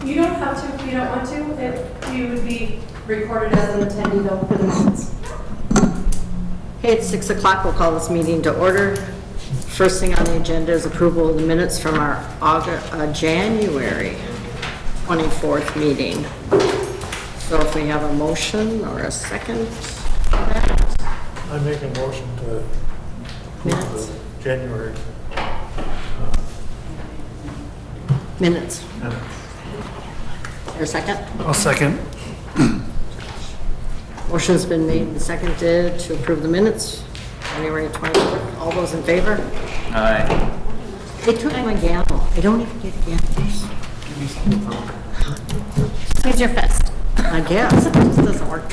You don't have to if you don't want to. You would be recorded as an attendee though for the minutes. Okay, it's 6 o'clock. We'll call this meeting to order. First thing on the agenda is approval of the minutes from our January 24th meeting. So if we have a motion or a second for that. I make a motion to Minutes. approve the January Minutes. minutes. Is there a second? I'll second. Motion's been made and seconded to approve the minutes, January 24th. All those in favor? Aye. They took my gavel. I don't even get gavels. Use your fist. I guess, it just doesn't work.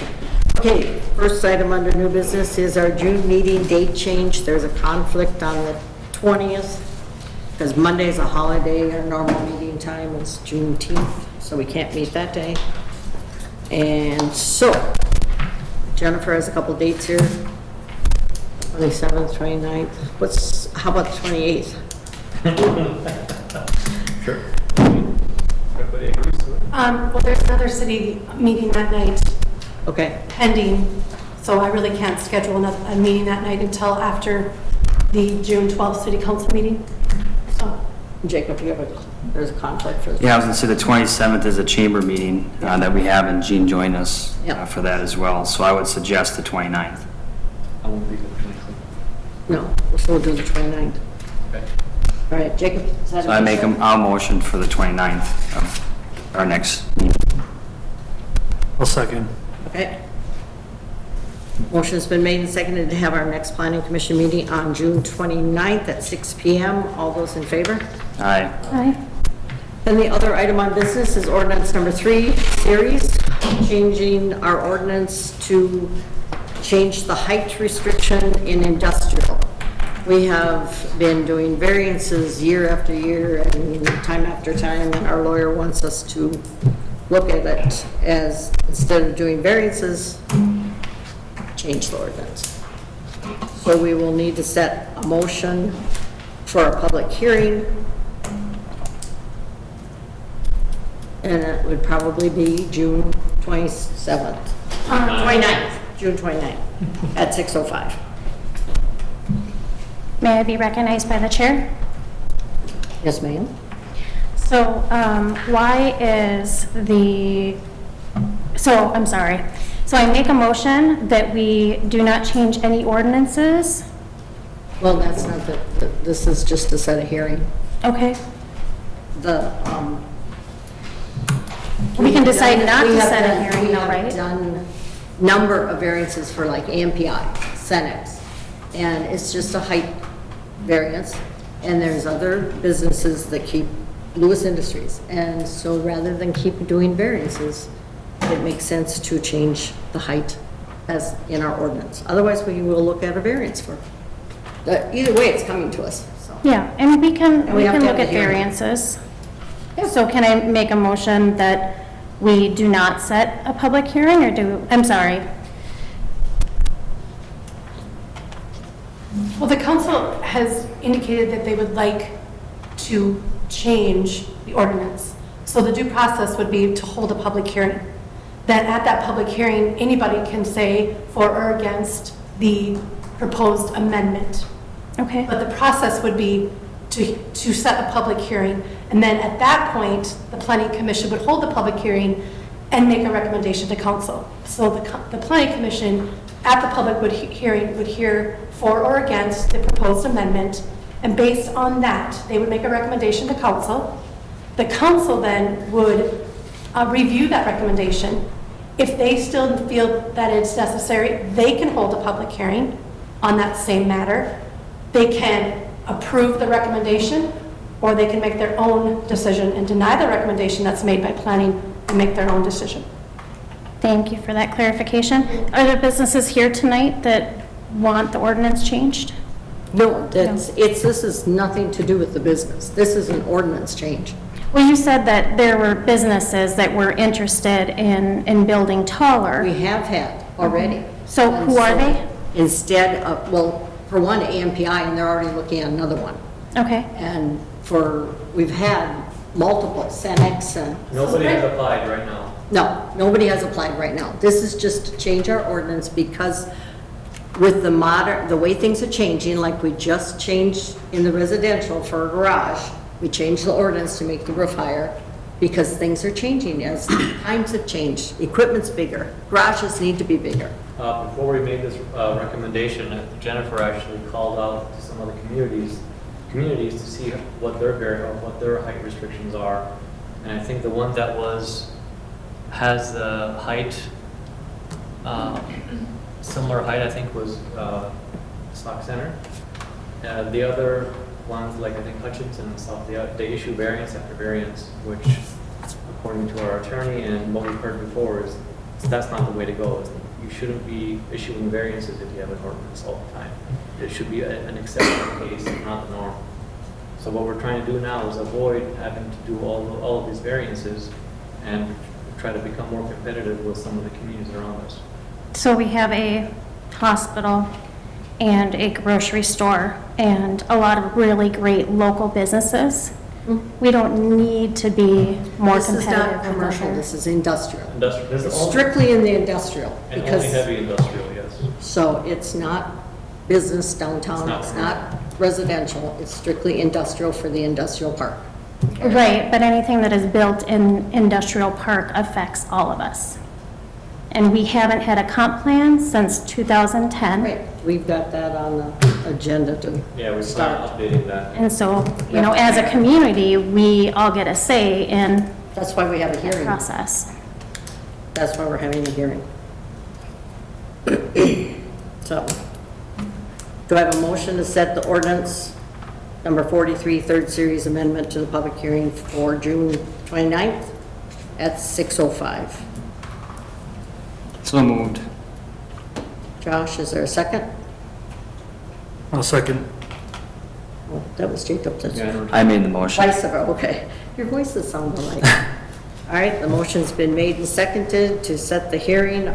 Okay, first item under new business is our June meeting date change. There's a conflict on the 20th, because Monday's a holiday, our normal meeting time is Juneteenth, so we can't meet that day. And so, Jennifer has a couple dates here, 27th, 29th, how about the 28th? Sure. Everybody agrees to it? Well, there's another city meeting that night Okay, pending, so I really can't schedule a meeting that night until after the June 12th city council meeting. So, Jacob, there's a conflict for this. Yeah, I was gonna say the 27th is a chamber meeting that we have, and Jean joined us Yep. for that as well. So I would suggest the 29th. I won't be the 26th. No, so we'll do the 29th. Okay. All right, Jacob? Is that So I make motion? I'll motion for the 29th of our next meeting. I'll second. Okay. Motion's been made and seconded to have our next planning commission meeting on June 29th at 6 PM. All those in favor? Aye. Aye. Then the other item on business is ordinance number 3, series, changing our ordinance to change the height restriction in industrial. We have been doing variances year after year and time after time, and our lawyer wants us to look at it as, instead of doing variances, change the ordinance. So we will need to set a motion for a public hearing. And it would probably be June 27th, 29th, June 29th, at 6:05. May I be recognized by the chair? Yes, ma'am? So, why is I'm sorry. So I make a motion that we do not change any ordinances. Well, that's not this is just to set a hearing. Okay. The, We can decide not we to have set a done- hearing we though, have right? done number of variances for like AMPI, Cenex, and it's just a height variance. And there's other businesses that keep Lewis Industries. And so rather than keep doing variances, it makes sense to change the height as in our ordinance. Otherwise, we will look at a variance for, either way, it's coming to us, so. Yeah, and we can And we have to have look a at hearing. variances. So can I make a motion that we do not set a public hearing, or I'm sorry. well, the council has indicated that they would like to change the ordinance. So the due process would be to hold a public hearing. Then at that public hearing, anybody can say for or against the proposed amendment. Okay. But the process would be to set a public hearing, and then at that point, the planning commission would hold the public hearing and make a recommendation to council. So the planning commission, at the public hearing, would hear for or against the proposed amendment, and based on that, they would make a recommendation to council. The council then would review that recommendation. If they still feel that it's necessary, they can hold a public hearing on that same matter. They can approve the recommendation, or they can make their own decision and deny the recommendation that's made by planning and make their own decision. Thank you for that clarification. Are there businesses here tonight that want the ordinance changed? No, this is nothing to do with the business. This is an ordinance change. Well, you said that there were businesses that were interested in building taller. We have had already. So And who are they? Instead of, well, for one, AMPI, and they're already looking at another one. Okay, And we've had multiple, Cenex, Nobody has applied right now. no, nobody has applied right now. This is just to change our ordinance because with the way things are changing, like we just changed in the residential for a garage, we changed the ordinance to make the roof higher because things are changing as times have changed. Equipment's bigger, garages need to be bigger. Before we made this recommendation, Jennifer actually called out to some other communities to see what their height restrictions are. And I think the one that has the height, similar height, I think was Stock Center. The other ones, like I think Hutchinson and stuff, they issue variance after variance, which according to our attorney and what we've heard before is that's not the way to go. You shouldn't be issuing variances if you have an ordinance all the time. It should be an exception case, not the norm. So what we're trying to do now is avoid having to do all of these variances and try to become more competitive with some of the communities around us. So we have a hospital and a grocery store and a lot of really great local businesses. We don't need to be more This is competitive. not with commercial, other- this is industrial. Industrial, this It's is all, strictly in the industrial and only because, heavy industrial, yes. so it's not business downtown, It's it's not not residential, it's strictly industrial for the industrial park. Right, but anything that is built in industrial park affects all of us. And we haven't had a comp plan since 2010. Right, we've got that on the agenda to Yeah, we plan start. on updating that. And so, you know, as a community, we all get a say in That's why we have a that hearing. process. That's why we're having a hearing. So, do I have a motion to set the ordinance number 43, third series amendment to the public hearing for June 29th at 6:05? So moved. Josh, is there a second? I'll second. Oh, that was Jacob. That's Yeah, I made the motion. Vice versa, okay. Your voices sound alike. All right, the motion's been made and seconded to set the hearing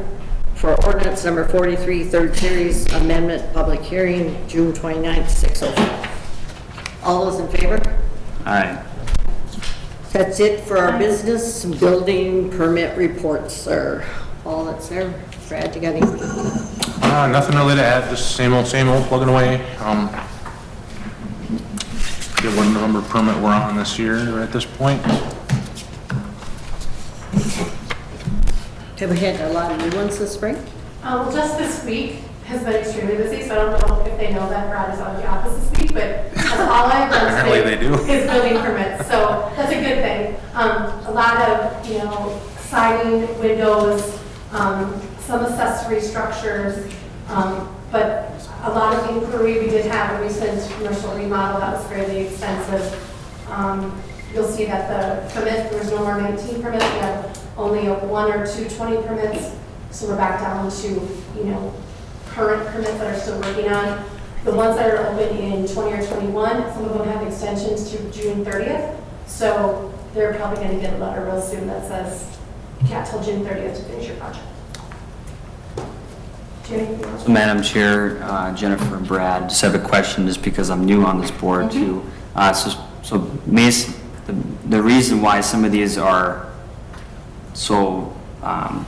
for ordinance number 43, third series amendment, public hearing, June 29th, 6:05. All those in favor? All right. That's it for our business building permit reports, sir. All that's there. Brad, you got anything? Nothing really to add, just same old plugging away. Forget what number permit we're on this year at this point. Have we had a lot of new ones this spring? Well, just this week has been extremely busy, so I don't know if they know that Brad is out of the office this week, but that's all I've done Apparently today they do. is building permits, so that's a good thing. A lot of, siding, windows, some accessory structures, but a lot of inquiry. We did have a recent commercial remodel that was fairly extensive. You'll see that the permit, there was no more 19 permits, we have only 1 or 2 20 permits, so we're back down to, current permits that are still working on. The ones that are open in 20 or 21, some of them have extensions to June 30th, so they're probably going to get a letter real soon that says, you can't till June 30th to finish your project. Do you have anything else? So Madam Chair, Jennifer and Brad, just have a question just because I'm new on this board too. So Mason, the reason why some of these are so, a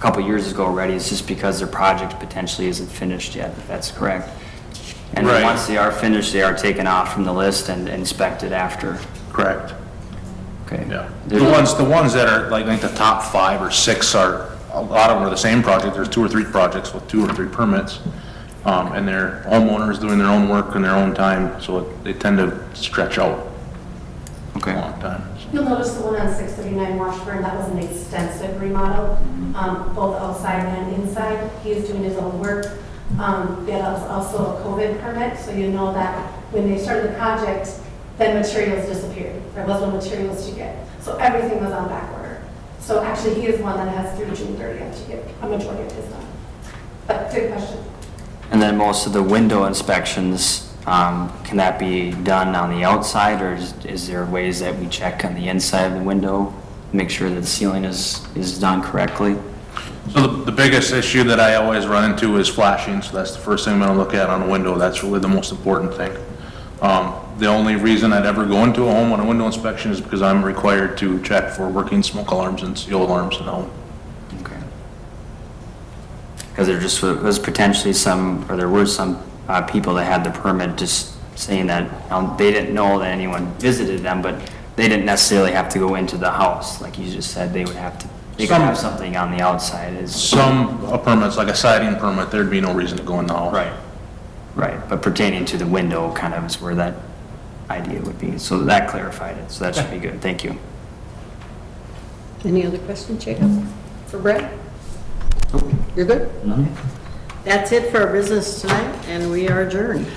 couple years ago already is just because their project potentially isn't finished yet, if that's correct. And then Right. once they are finished, they are taken off from the list and inspected after. Correct. Okay. Yeah. The ones that are like the top 5 or 6 are, a lot of them are the same project. There's 2 or 3 projects with 2 or 3 permits. And they're homeowners doing their own work in their own time, so they tend to stretch out a Okay. long time. You'll notice the one on 639 Washburn, that was an extensive remodel, both outside and inside. He is doing his own work. That was also a COVID permit, so you know that when they started the project, then materials disappeared. There was no materials to get. So everything was on back order. So actually, he is one that has through June 30th to get a majority of his done. But good question. And then most of the window inspections, can that be done on the outside, or is there ways that we check on the inside of the window, make sure that the ceiling is done correctly? So the biggest issue that I always run into is flashing, so that's the first thing I'm gonna look at on a window. That's really the most important thing. The only reason I'd ever go into a home on a window inspection is because I'm required to check for working smoke alarms and CO alarms in the home. Okay. Because there just was potentially some, or there were some people that had the permit just saying that they didn't know that anyone visited them, but they didn't necessarily have to go into the house. Like you just said, they would have to, they could have something on the outside is. Some permits, like a siding permit, there'd be no reason to go in the house. Right, right, but pertaining to the window kind of is where that idea would be. So that clarified it, so that should be good, thank you. Any other questions, Jacob, for Brad? You're good? That's it for our business tonight, and we are adjourned.